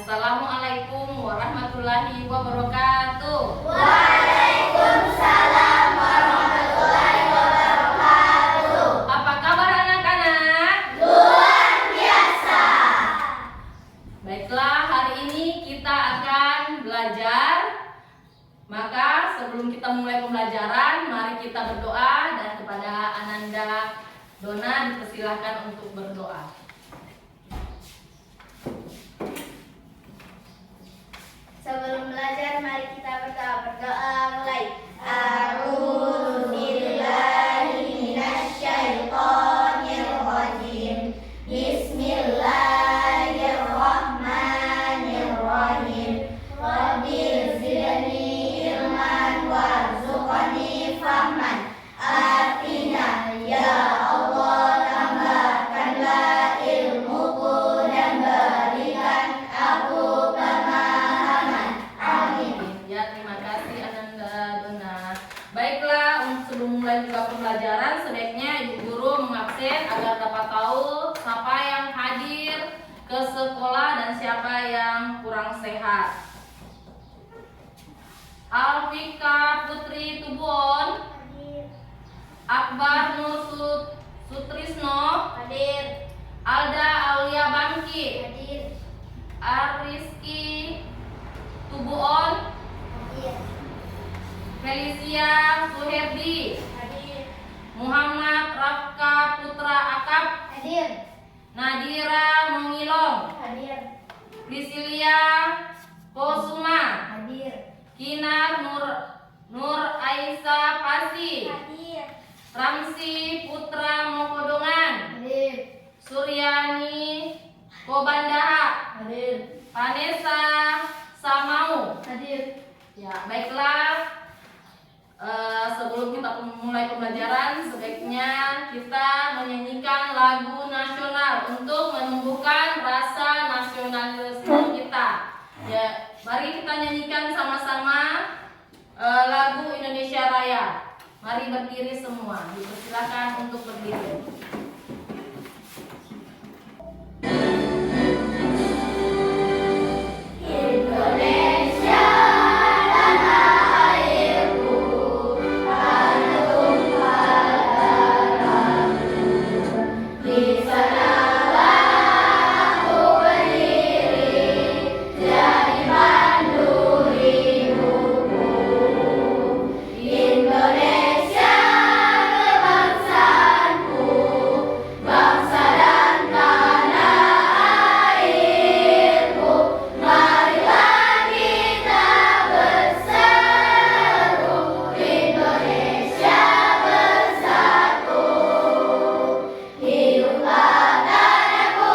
Assalamualaikum warahmatullahi wabarakatuh. Waalaikumsalam warahmatullahi wabarakatuh. Apa kabar anak-anak? Luar biasa. Baiklah, hari ini kita akan belajar. Maka sebelum kita mulai pembelajaran, mari kita berdoa, dan kepada Ananda Dona dipersilahkan untuk berdoa. Sebelum belajar, mari kita berdoa mulai. A'udzu billahi minasyaitonir rajim. Bismillahirrahmanirrahim. Rabbi zidni ilman warzuqni fahman. Artinya, ya Allah, tambahkanlah ilmuku dan berikan aku pemahaman. Amin. Ya, terima kasih Ananda Dona. Baiklah, sebelum mulai juga pembelajaran, sebaiknya Ibu Guru mengabsen agar dapat tahu siapa yang hadir ke sekolah dan siapa yang kurang sehat. Alfika Putri Tubon, Hadir. Akbar Nur Sutrisno, Hadir. Alda Aulia Bangki, Hadir. Ariski Tubuon, Hadir. Felicia Suherdi, Hadir. Muhammad Rafka Putra Akap, Hadir. Nadira Mengilong, Hadir. Priscilia Posuma, Hadir. Kinar Nur Aisyah Pasi, Hadir. Ramsi Putra Mokodongan, Hadir. Suryani Kobandaha, Hadir. Vanessa Samau. Hadir. Ya, baiklah. Sebelum kita mulai pembelajaran, sebaiknya kita menyanyikan lagu nasional untuk menumbuhkan rasa nasionalisme kita. Ya, mari kita nyanyikan sama-sama lagu Indonesia Raya. Mari berdiri semua. Dipersilakan untuk berdiri. Indonesia tanah airku, tanah tumpah darahku. Di sanalah aku berdiri, jadi pandu hidupku. Indonesia kebangsaanku, bangsa dan tanah airku. Marilah kita berseru, Indonesia bersatu. Hiduplah tanahku,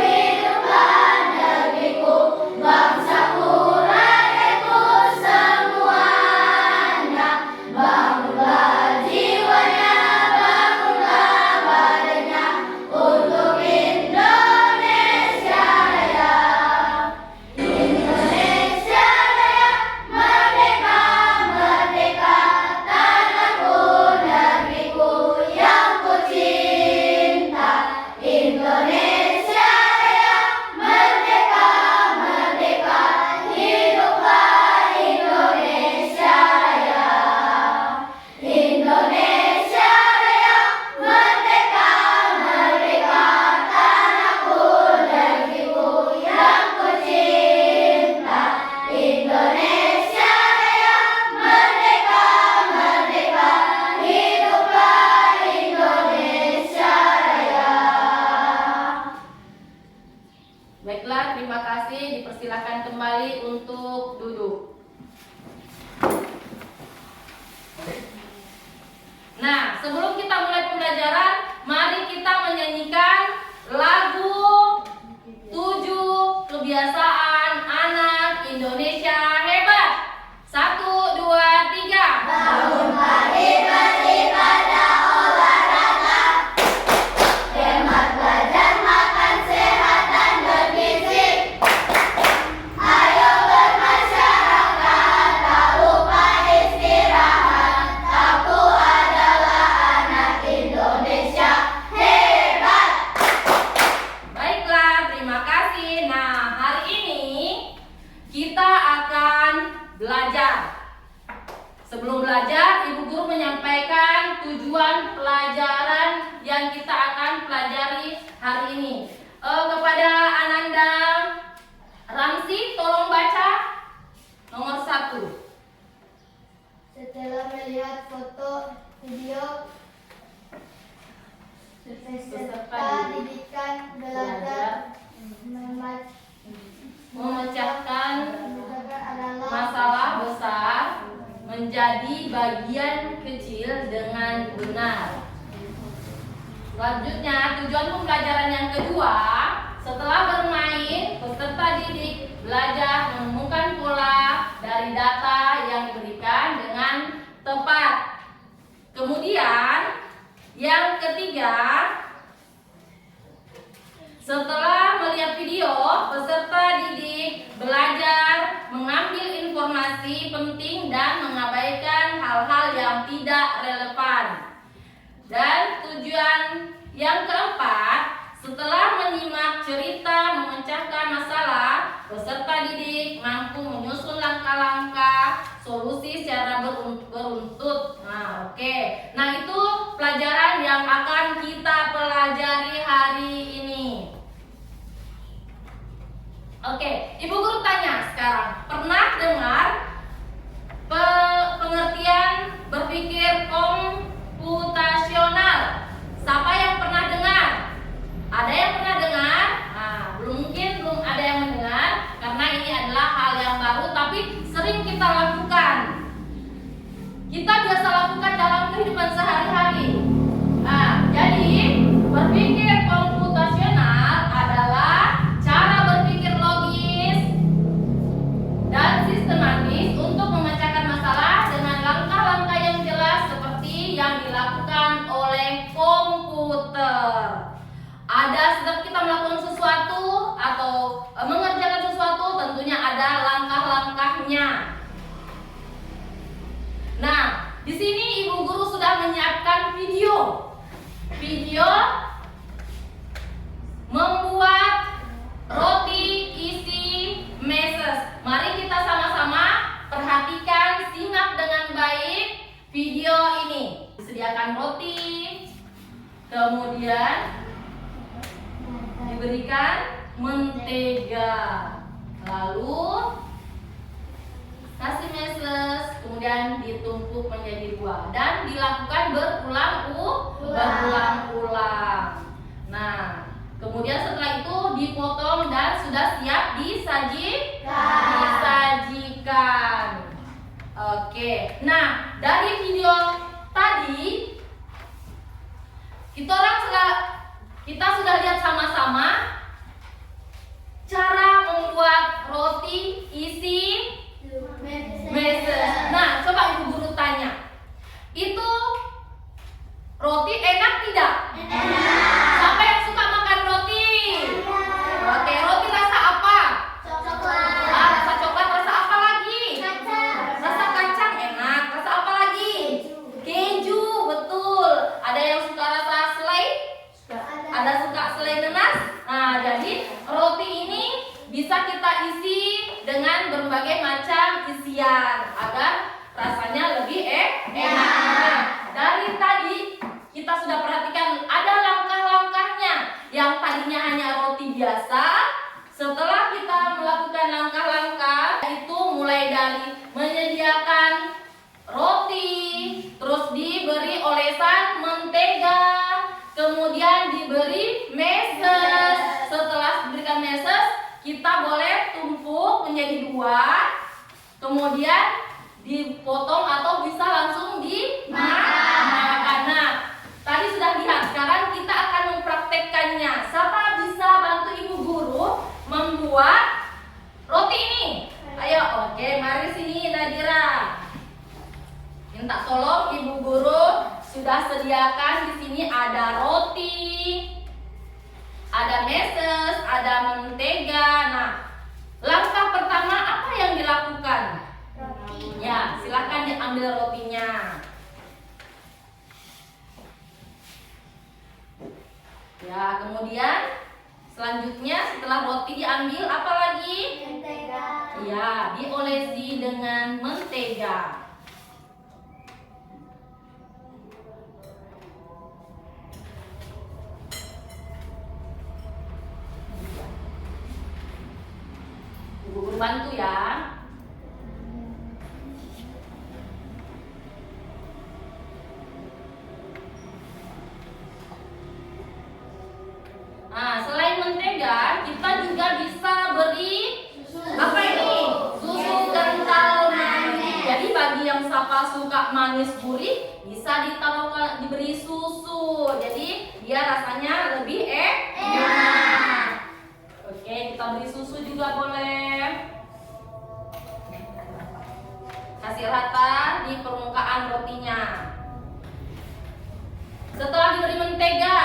hiduplah negeriku, bangsaku, rakyatku semuanya. Bangunlah jiwanya, bangunlah badannya, untuk Indonesia Raya. Indonesia Raya, merdeka, merdeka, tanahku, negeriku yang ku cinta. Indonesia Raya, merdeka, merdeka, hiduplah Indonesia Raya. Indonesia Raya, merdeka, merdeka, tanahku, negeriku yang ku cinta. Indonesia Raya, merdeka, merdeka, hiduplah Indonesia Raya. Baiklah, terima kasih. Dipersilakan kembali untuk duduk. Nah, sebelum kita mulai pembelajaran, mari kita menyanyikan lagu 7 kebiasaan anak Indonesia hebat. 1, 2, 3. Bangun pagi beribadah olahraga, hemat belajar makan sehat dan bergizi. Ayo bermasyarakat, tak lupa istirahat. Aku adalah anak Indonesia hebat. Baiklah, terima kasih. Nah, hari ini Sebelum belajar, Ibu Guru menyampaikan tujuan pelajaran yang kita akan pelajari hari ini. Kepada Ananda Ramsi, tolong baca nomor 1. Setelah melihat foto, video, peserta didikan belajar Memecahkan adalah masalah besar menjadi bagian kecil dengan benar. Selanjutnya, tujuan pembelajaran yang kedua, setelah bermain, peserta didik belajar menemukan pola dari data yang diberikan dengan tepat. Kemudian, yang ketiga, setelah melihat video, peserta didik belajar mengambil informasi penting dan mengabaikan hal-hal yang tidak relevan. Dan tujuan yang keempat, setelah menyimak cerita memecahkan masalah, peserta didik mampu menyusun langkah-langkah solusi secara beruntut. Nah, oke. Nah, itu pelajaran yang akan kita pelajari hari ini. Oke, Ibu Guru tanya sekarang, pernah dengar pengertian berpikir komputasional? Siapa yang pernah dengar? Ada yang pernah dengar? Nah, belum ada yang mendengar karena ini adalah hal yang baru tapi sering kita lakukan. Kita biasa lakukan dalam kehidupan sehari-hari. Nah, jadi berpikir komputasional adalah cara berpikir logis dan sistematis untuk memecahkan masalah dengan langkah-langkah yang jelas seperti yang dilakukan oleh komputer. Setiap kita melakukan sesuatu atau mengerjakan sesuatu, tentunya ada langkah-langkahnya. Nah, di sini Ibu Guru sudah menyiapkan video membuat roti isi meses. Mari kita sama-sama perhatikan, simak dengan baik video ini. Disediakan roti, kemudian diberikan mentega, lalu kasih meses, kemudian ditumpuk menjadi buah dan dilakukan berulang-ulang. Nah, kemudian setelah itu dipotong dan sudah siap disajikan. Oke. Nah, dari video tadi kita sudah lihat sama-sama cara membuat roti isi meses. Nah, coba Ibu Guru tanya, itu roti enak tidak? enak. Siapa yang suka makan roti? Oke, roti rasa apa? Coklat. Rasa coklat, rasa apa lagi? Kacang. Rasa kacang enak. Rasa apa lagi? Keju, betul. Ada yang suka rasa selai? Ada suka selai nanas? Nah, jadi roti ini bisa kita isi dengan berbagai macam isian agar rasanya lebih enak. Nah, dari tadi kita sudah perhatikan ada langkah-langkahnya. Yang tadinya hanya roti biasa, setelah kita melakukan langkah-langkah itu mulai dari menyediakan roti, terus diberi olesan mentega, kemudian diberi meses. Setelah diberikan meses, kita boleh tumpuk menjadi dua, kemudian dipotong atau bisa langsung dimakan. Nah, tadi sudah lihat, sekarang kita akan mempraktekkannya. Siapa bisa bantu Ibu Guru membuat roti ini? Ayo, oke, mari sini Nadira. Minta tolong Ibu Guru, sudah sediakan di sini ada roti, ada meses, ada mentega. Nah, langkah pertama apa yang dilakukan? Roti. Ya, silakan diambil rotinya. Ya, kemudian selanjutnya setelah roti diambil apa lagi? Mentega. Ya, diolesi dengan mentega. Ibu guru bantu ya. Nah, selain mentega, kita juga bisa beri apa ini? Susu kental manis. Jadi bagi yang suka manis gurih, bisa diberi susu. Jadi dia rasanya lebih enak. Oke, kita beri susu juga boleh. Kasih rata di permukaan rotinya. Setelah diberi mentega,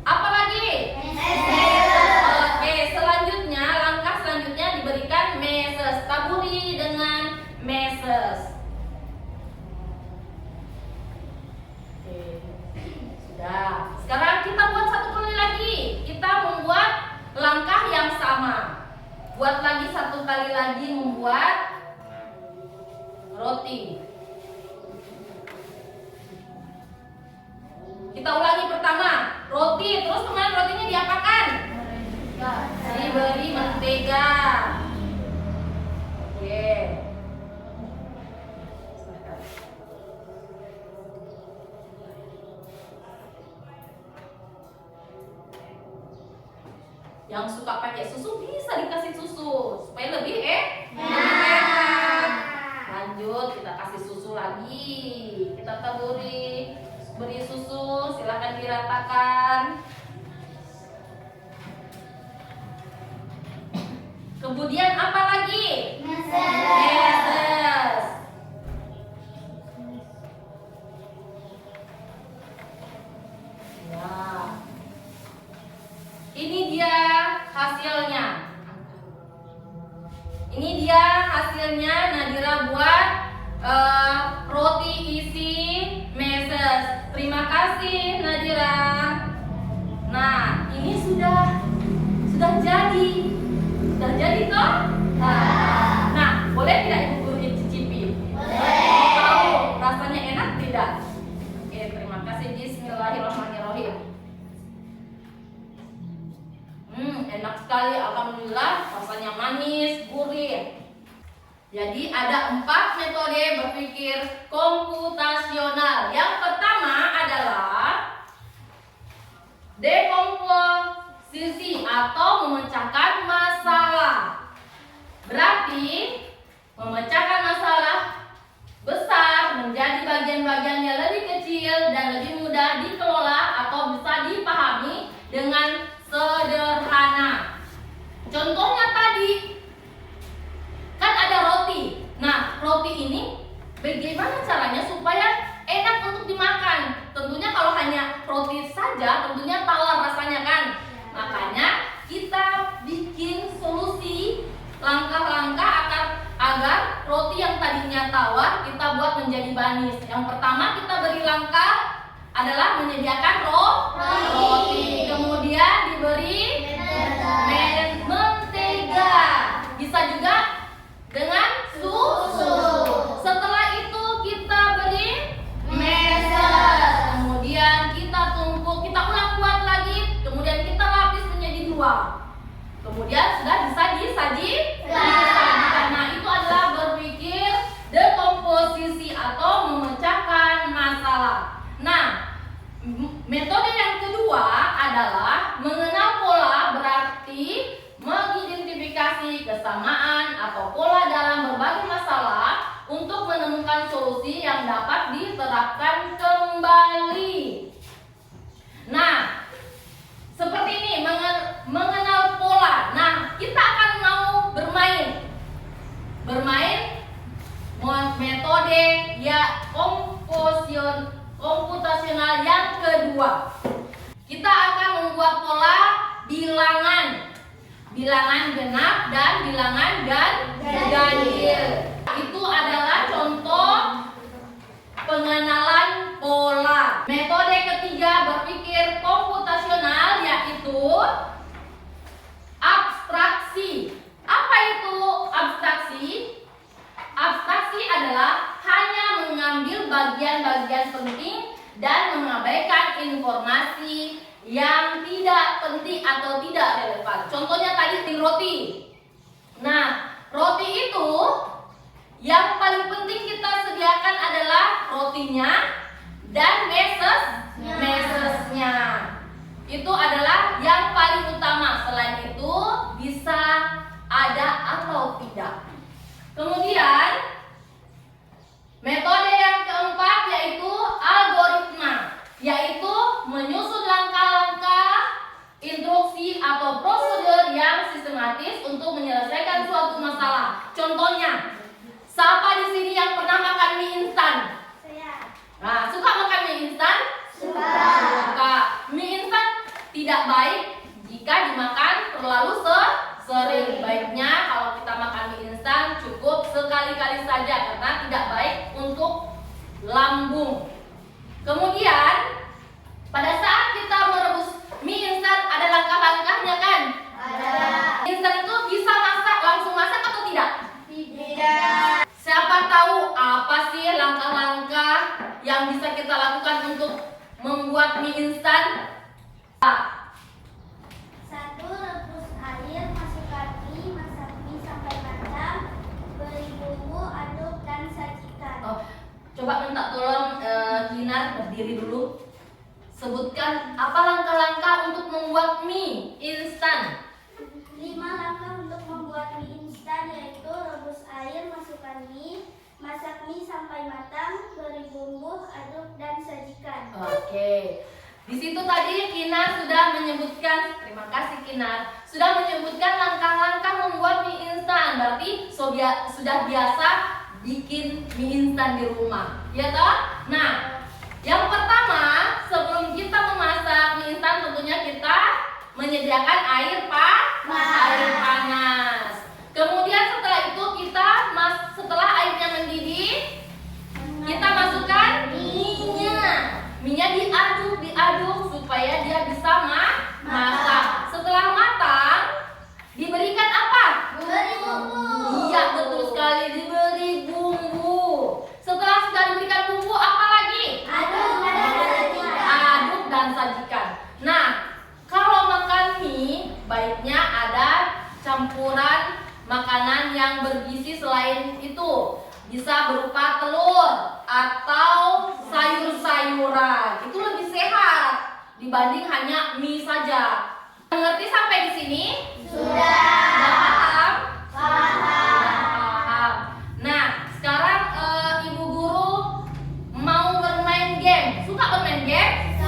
apa lagi? Oke, selanjutnya langkah selanjutnya diberikan meses. Taburi dengan meses. Oke, sudah. Sekarang kita buat satu kali lagi. Kita membuat langkah yang sama. Buat lagi satu kali lagi membuat roti. Kita ulangi pertama, roti, terus kemudian rotinya diapakan? Diberi mentega. Oke. Yang suka pakai susu bisa dikasih susu supaya lebih enak. Lanjut, kita kasih susu lagi. Kita taburi. Beri susu, silakan diratakan. Kemudian apa lagi? Meses. Ya. Ini dia hasilnya. Ini dia hasilnya Nadira buat roti isi meses. Terima kasih Nadira. Nah, ini sudah jadi. Sudah jadi toh? Nah, boleh tidak Ibu Guru cicipi? Boleh. Tahu rasanya enak tidak? Oke, terima kasih. Bismillahirrahmanirrahim. Enak sekali, alhamdulillah. Rasanya manis, gurih. Jadi ada 4 metode berpikir komputasional. Yang pertama adalah dekomposisi atau memecahkan masalah. Berarti memecahkan masalah besar menjadi bagian-bagian yang lebih kecil dan lebih mudah dikelola atau bisa dipahami dengan sederhana. Contohnya tadi kan ada roti. Nah, roti ini bagaimana caranya supaya enak untuk dimakan? Tentunya kalau hanya roti saja tentunya tawar rasanya kan. Makanya kita bikin solusi langkah-langkah agar roti yang tadinya tawar kita buat menjadi manis. Yang pertama kita beri langkah adalah menyediakan roti. Kemudian diberi mentega. Bisa juga dengan susu. Setelah itu kita beri meses. Kemudian kita tumpuk, kita ulang buat lagi. Kemudian kita lapis menjadi 2. Kemudian sudah bisa disajikan. Nah, itu adalah berpikir dekomposisi atau memecahkan masalah. Nah, metode yang kedua adalah mengenal pola, berarti mengidentifikasi kesamaan atau pola dalam berbagai masalah untuk menemukan solusi yang dapat diterapkan kembali. Nah, seperti ini mengenal pola. Nah, kita akan mau bermain metode ya komputasional yang kedua. Kita akan membuat pola bilangan genap dan bilangan ganjil. Itu adalah contoh pengenalan pola. Metode ketiga berpikir komputasional yaitu abstraksi. Apa itu abstraksi? Abstraksi adalah hanya mengambil bagian-bagian penting dan mengabaikan informasi yang tidak penting atau tidak relevan. Contohnya tadi roti. Nah, introduksinya dan mesesnya. Itu adalah yang paling utama. Selain itu bisa ada atau tidak. Kemudian metode yang keempat yaitu algoritma, yaitu menyusun langkah-langkah, instruksi atau prosedur yang sistematis untuk menyelesaikan suatu masalah. Contohnya, siapa di sini yang pernah makan mie instan? Saya. Nah, suka makan mie instan? Suka. Mie instan tidak baik jika dimakan terlalu sering. Baiknya kalau kita makan mie instan cukup sekali-kali saja karena tidak baik untuk lambung. Kemudian pada saat kita merebus mie instan ada langkah-langkahnya kan? Ada. Instan itu bisa langsung masak atau tidak? Tidak. Siapa tahu apa sih langkah-langkah yang bisa kita lakukan untuk membuat mie instan? Satu, rebus air, masukkan mie, masak mie sampai matang, beri bumbu, aduk dan sajikan. Oh, coba minta tolong Kinar berdiri dulu. Sebutkan apa langkah-langkah untuk membuat mie instan. 5 langkah untuk membuat mie instan yaitu rebus air, masukkan mie, masak mie sampai matang, beri bumbu, aduk dan sajikan. Oke. Di situ tadi Kinar sudah menyebutkan, terima kasih Kinar, sudah menyebutkan langkah-langkah membuat mie instan. Berarti sudah biasa bikin mie instan di rumah, ya toh? Nah, yang pertama sebelum kita memasak mie instan tentunya kita menyediakan air panas. Kemudian setelah itu setelah airnya mendidih, kita masukkan mie-nya diaduk supaya dia bisa masak. Setelah matang, diberikan apa? Beri bumbu. Iya, betul sekali, diberi bumbu. Setelah sudah diberikan bumbu, apa lagi? Aduk dan sajikan. Nah, kalau makan mie, baiknya ada campuran makanan yang bergizi selain itu. Bisa berupa telur atau sayur-sayuran. Itu lebih sehat dibanding hanya mie saja. Mengerti sampai di sini? Sudah paham? Paham. Nah, sekarang Ibu Guru mau bermain game. Suka bermain game?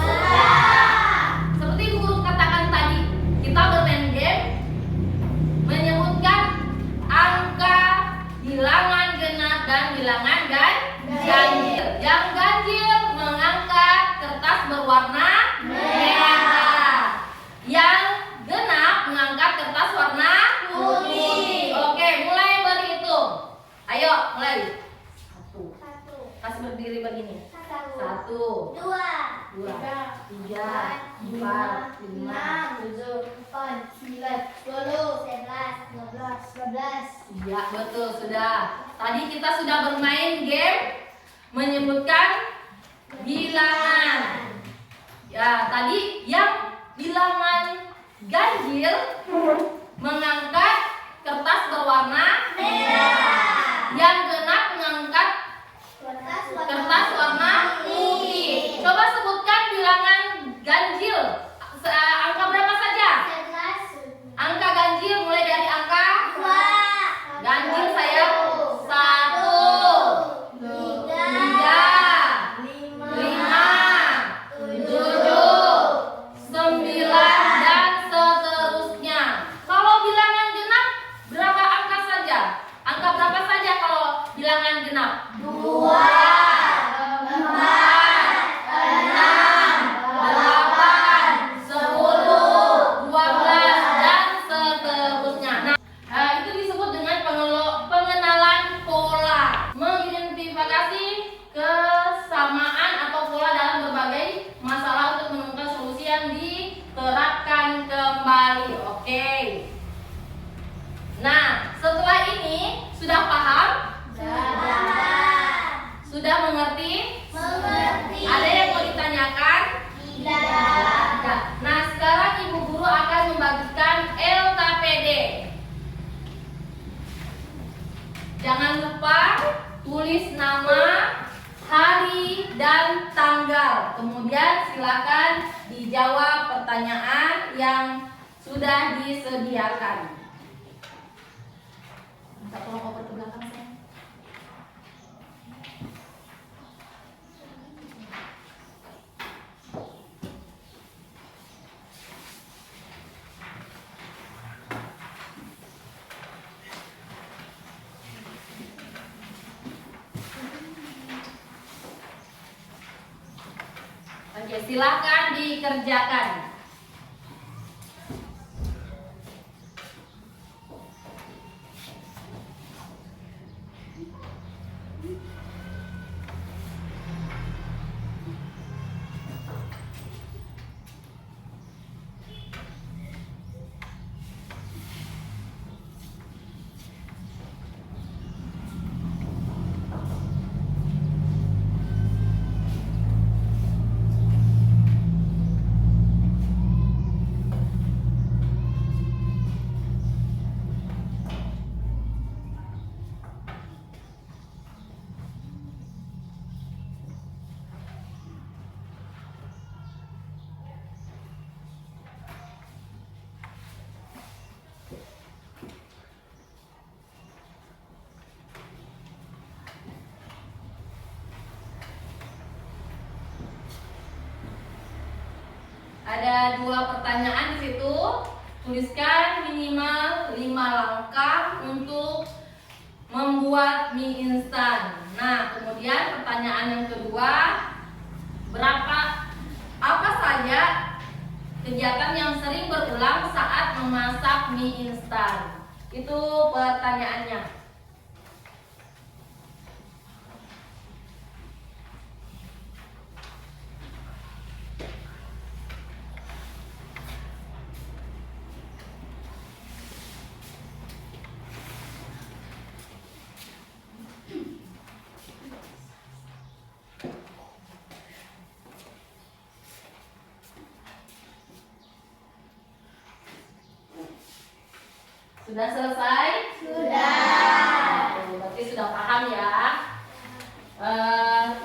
Seperti Ibu Guru katakan tadi, kita bermain game menyebutkan angka bilangan genap dan bilangan ganjil. Yang ganjil mengangkat kertas berwarna merah. Yang genap mengangkat kertas warna putih. Oke, mulai berhitung. Ayo, mulai. 1. Kasih berdiri begini. 1, 2, 3, 4, 5, 6, 7, 8, 9, 10, 11, 12, 12. Iya, betul, sudah. Tadi kita sudah bermain game menyebutkan bilangan. Ya, tadi yang bilangan ganjil mengangkat kertas berwarna merah. Yang genap mengangkat kertas warna putih. Coba sebutkan bilangan ganjil. Angka berapa saja? Angka ganjil mulai dari angka ganjil saya 1, 3, 5, 7, 9 dan seterusnya. Kalau bilangan genap berapa angka saja? Angka berapa saja kalau bilangan genap? 2, 4, 6, 8, 10, 12 dan seterusnya. Nah, itu disebut dengan pengenalan pola. Mengidentifikasi kesamaan atau pola dalam berbagai masalah untuk menemukan solusi yang diterapkan kembali. Oke. Nah, setelah ini sudah paham? Sudah mengerti? Ada yang mau ditanyakan? Tidak. Nah, sekarang Ibu Guru akan membagikan LKPD. Jangan lupa tulis nama, hari, dan tanggal. Kemudian silakan dijawab pertanyaan yang sudah disediakan. Minta tolong oper ke belakang saya. Oke, silakan dikerjakan. Ada 2 pertanyaan di situ. Tuliskan minimal 5 langkah untuk membuat mie instan. Nah, kemudian pertanyaan yang kedua, apa saja kegiatan yang sering berulang saat memasak mie instan? Itu pertanyaannya. Sudah selesai? Sudah. Berarti sudah paham ya.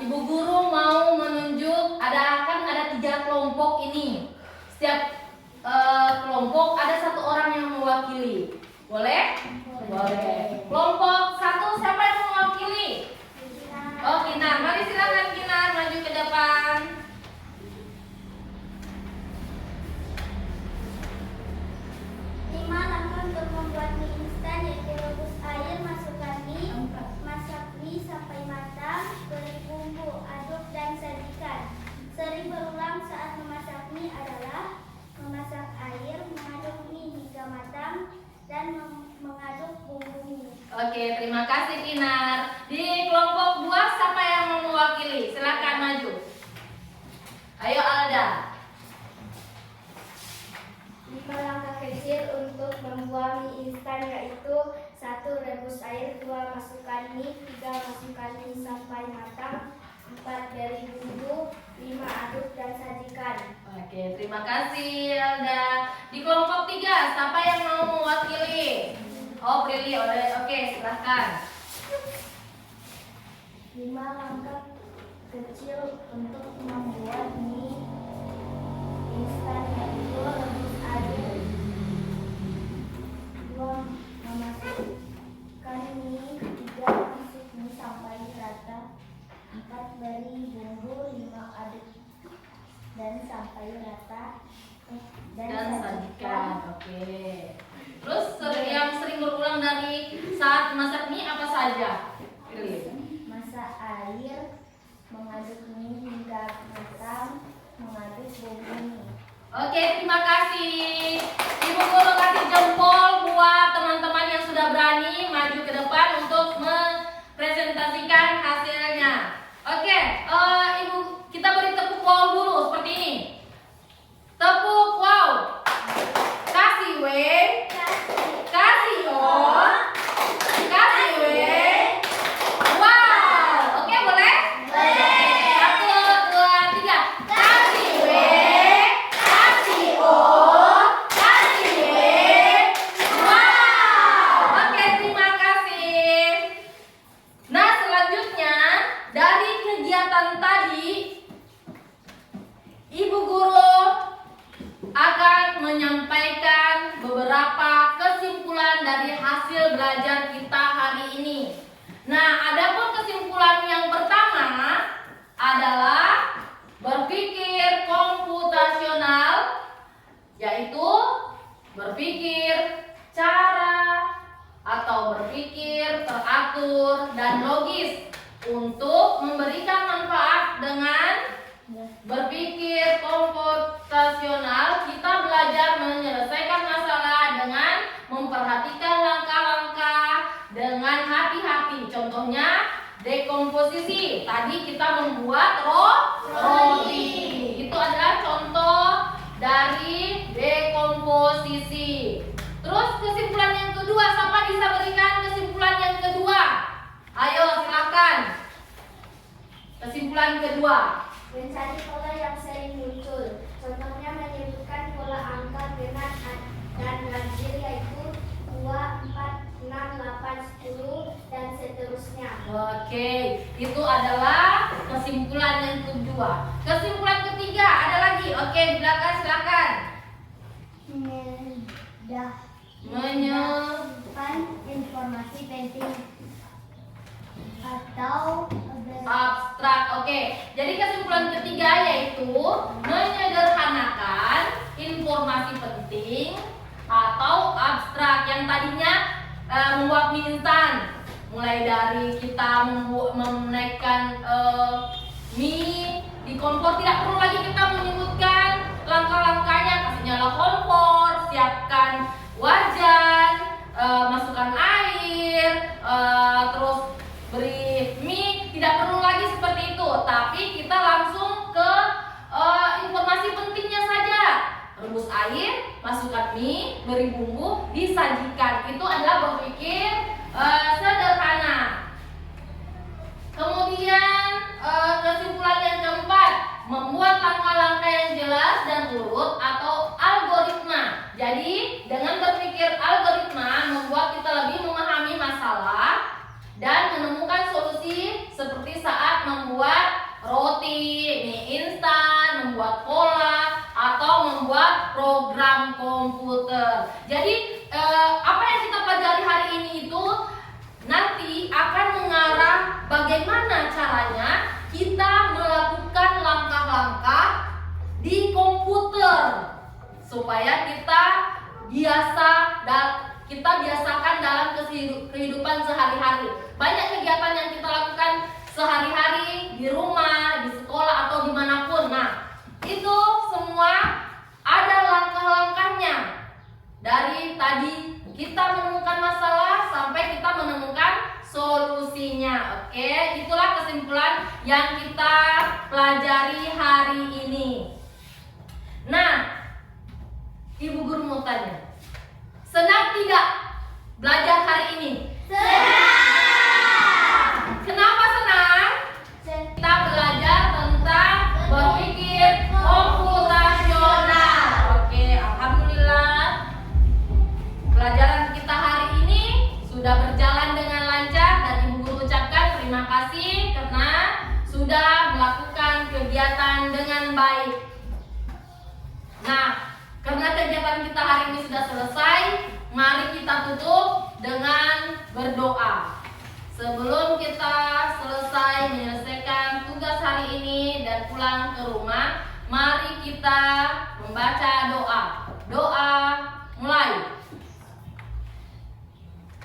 Ibu guru mau menunjuk, kan ada 3 kelompok ini. Setiap kelompok ada 1 orang yang mewakili. Boleh? Boleh. Kelompok 1 siapa yang mewakili? Oh, Kinar. Mari silakan Kinar maju ke depan. Untuk membuat mie instan, yaitu rebus air, masukkan mie, masak mie sampai matang, beri bumbu, aduk dan sajikan. Sering berulang saat memasak mie adalah memasak air, mengaduk mie hingga matang, dan mengaduk bumbu mie. Oke, terima kasih Kinar. Di kelompok 2 siapa yang mau mewakili? Silakan maju. Ayo Alda. 5 langkah kecil untuk membuat mie instan, yaitu 1. Rebus air, 2. Masukkan mie, 3. Masukkan mie sampai matang, 4. Beri bumbu, 5. Aduk dan sajikan. Oke, terima kasih Alda. Di kelompok 3 siapa yang mau mewakili? Oh, Prilly. Oke, silahkan. 5 langkah kecil untuk membuat mie instan, yaitu rebus air, 2. Memasukkan mie, 3. Masuk mie sampai rata, 4. Beri bumbu, 5. Aduk dan sampai rata, dan sajikan. Oke. Terus yang sering berulang dari saat masak mie apa saja? Prilly. masak air, mengaduk mie hingga matang, mengaduk bumbu mie. Oke, terima kasih. Ibu guru kasih jempol buat teman-teman yang sudah berani maju ke depan untuk mempresentasikan hasilnya. Oke, Ibu, kita beri tepuk wow dulu seperti ini. Tepuk wow. Kasih W. Kasih O. Kasih W. Wow. Oke, boleh? Boleh. 1, 2, 3. Kasih W. Kasih O. Kasih W. Wow. Oke, terima kasih. Nah, selanjutnya hasil belajar kita hari ini. Nah, adapun kesimpulan yang pertama adalah berpikir komputasional, yaitu berpikir cara atau berpikir teratur dan logis untuk memberikan manfaat. Dengan berpikir komputasional, kita belajar menyelesaikan masalah dengan memperhatikan langkah-langkah dengan hati-hati. Contohnya dekomposisi. Tadi kita membuat roti. Itu adalah contoh dari dekomposisi. Terus kesimpulan yang kedua, siapa bisa berikan kesimpulan yang kedua? Ayo silakan. Kesimpulan kedua. Mencari pola yang sering muncul. Contohnya menyebutkan pola angka genap dan ganjil, yaitu 2, 4, 6, 8, 10 dan seterusnya. Oke, itu adalah kesimpulan yang kedua. Kesimpulan ketiga ada lagi. Oke, di belakang silakan. Menyimpan informasi penting atau Abstrak. Oke, jadi kesimpulan ketiga yaitu menyederhanakan informasi penting atau abstrak. Yang tadinya membuat mie instan, mulai dari kita menaikkan mie di kompor, tidak perlu lagi kita menyebutkan langkah-langkahnya. Kasih nyala kompor, siapkan wajan, masukkan air, terus beri mie. Tidak perlu lagi seperti itu, tapi kita langsung ke informasi pentingnya saja. Rebus air, masukkan mie, beri bumbu, disajikan. Itu adalah berpikir sederhana. Kemudian kesimpulan yang keempat, membuat langkah-langkah yang jelas dan urut atau algoritma. Jadi dengan berpikir algoritma membuat kita lebih memahami masalah dan menemukan solusi, seperti saat membuat roti, mie instan, membuat pola, atau membuat program komputer. Jadi apa yang kita pelajari hari ini itu nanti akan mengarah bagaimana caranya kita melakukan langkah-langkah di komputer supaya kita biasakan dalam kehidupan sehari-hari. Banyak kegiatan yang kita lakukan sehari-hari di rumah, di sekolah, atau dimanapun. Nah, itu semua ada langkah-langkahnya. Dari tadi kita menemukan masalah sampai kita menemukan solusinya. Oke, itulah kesimpulan yang kita pelajari hari ini. Nah, Ibu Guru mau tanya, senang tidak belajar hari ini? Senang. Kenapa senang? Kita belajar tentang berpikir komputasional. Oke, alhamdulillah pelajaran kita hari ini sudah berjalan dengan lancar dan Ibu Guru ucapkan terima kasih karena sudah melakukan kegiatan dengan baik. Nah, karena kegiatan kita hari ini sudah selesai, mari kita tutup dengan berdoa. Sebelum kita selesai menyelesaikan tugas hari ini dan pulang ke rumah, mari kita membaca doa. Doa mulai.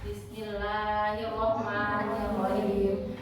Bismillahirrahmanirrahim.